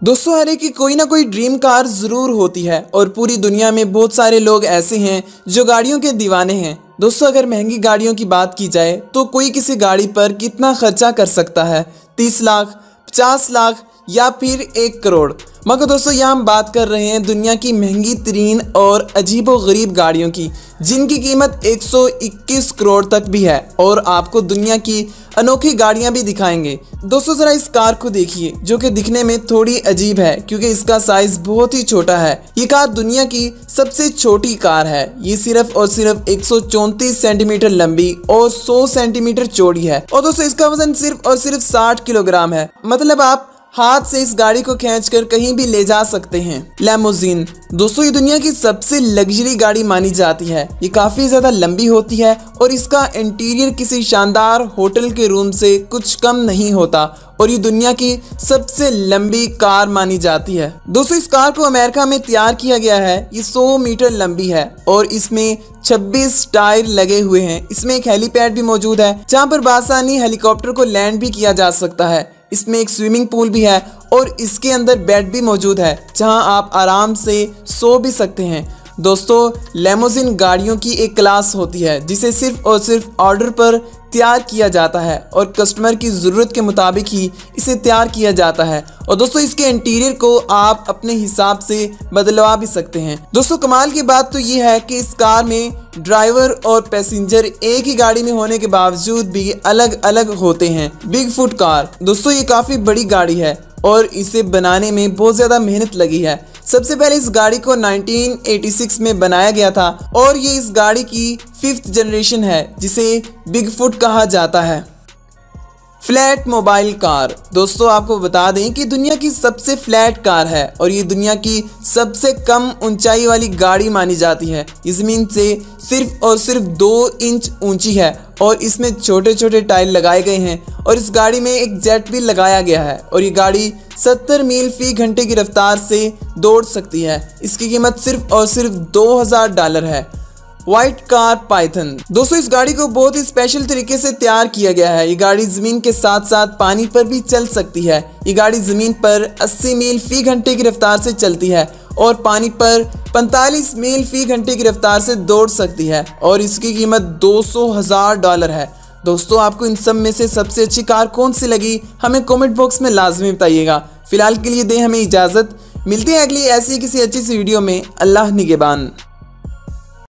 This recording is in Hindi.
दोस्तों हर एक की कोई ना कोई ड्रीम कार ज़रूर होती है और पूरी दुनिया में बहुत सारे लोग ऐसे हैं जो गाड़ियों के दीवाने हैं। दोस्तों अगर महंगी गाड़ियों की बात की जाए तो कोई किसी गाड़ी पर कितना खर्चा कर सकता है, 30 लाख, 50 लाख या फिर 1 करोड़। मगर दोस्तों यहाँ हम बात कर रहे हैं दुनिया की महंगी तरीन और अजीबोगरीब गाड़ियों की, जिनकी कीमत 121 करोड़ तक भी है और आपको दुनिया की अनोखी गाड़ियां भी दिखाएंगे। दोस्तों ज़रा इस कार को देखिए जो कि दिखने में थोड़ी अजीब है क्योंकि इसका साइज बहुत ही छोटा है। ये कार दुनिया की सबसे छोटी कार है। ये सिर्फ और सिर्फ 134 सेंटीमीटर लंबी और 100 सेंटीमीटर चौड़ी है और दोस्तों इसका वजन सिर्फ और सिर्फ 60 किलोग्राम है। मतलब आप हाथ से इस गाड़ी को खींचकर कहीं भी ले जा सकते हैं। लैमोजीन दोस्तों ये दुनिया की सबसे लग्जरी गाड़ी मानी जाती है। ये काफ़ी ज़्यादा लंबी होती है और इसका इंटीरियर किसी शानदार होटल के रूम से कुछ कम नहीं होता और ये दुनिया की सबसे लंबी कार मानी जाती है। दोस्तों इस कार को अमेरिका में तैयार किया गया है। ये 100 मीटर लंबी है और इसमें 26 टायर लगे हुए हैं। इसमें एक हेलीपैड भी मौजूद है जहाँ पर बासानी हेलीकॉप्टर को लैंड भी किया जा सकता है। इसमें एक स्विमिंग पूल भी है और इसके अंदर बेड भी मौजूद है जहां आप आराम से सो भी सकते हैं। दोस्तों लैमोजिन गाड़ियों की एक क्लास होती है जिसे सिर्फ और सिर्फ ऑर्डर पर तैयार किया जाता है और कस्टमर की ज़रूरत के मुताबिक ही इसे तैयार किया जाता है और दोस्तों इसके इंटीरियर को आप अपने हिसाब से बदलवा भी सकते हैं। दोस्तों कमाल की बात तो ये है कि इस कार में ड्राइवर और पैसेंजर एक ही गाड़ी में होने के बावजूद भी अलग अलग होते हैं। बिग फुट कार दोस्तों ये काफ़ी बड़ी गाड़ी है और इसे बनाने में बहुत ज़्यादा मेहनत लगी है। सबसे पहले इस गाड़ी को 1986 में बनाया गया था और ये इस गाड़ी की 5th जनरेशन है जिसे बिग फुट कहा जाता है। फ्लैट मोबाइल कार दोस्तों आपको बता दें कि दुनिया की सबसे फ्लैट कार है और ये दुनिया की सबसे कम ऊंचाई वाली गाड़ी मानी जाती है। ये ज़मीन से सिर्फ और सिर्फ 2 इंच ऊंची है और इसमें छोटे छोटे टायर लगाए गए हैं और इस गाड़ी में एक जेट भी लगाया गया है और ये गाड़ी 70 मील फी घंटे की रफ्तार से दौड़ सकती है। इसकी कीमत सिर्फ और सिर्फ $2000 है। व्हाइट कार पाइथन दोस्तों इस गाड़ी को बहुत ही स्पेशल तरीके से तैयार किया गया है। ये गाड़ी ज़मीन के साथ साथ पानी पर भी चल सकती है। ये गाड़ी ज़मीन पर 80 मील फी घंटे की रफ्तार से चलती है और पानी पर 45 मील फी घंटे की रफ्तार से दौड़ सकती है और इसकी कीमत $200,000 है। दोस्तों आपको इन सब में से सबसे अच्छी कार कौन सी लगी हमें कमेंट बॉक्स में लाजमी बताइएगा। फिलहाल के लिए दें हमें इजाज़त, मिलते हैं अगली ऐसी किसी अच्छी सी वीडियो में। अल्लाह निगहबान।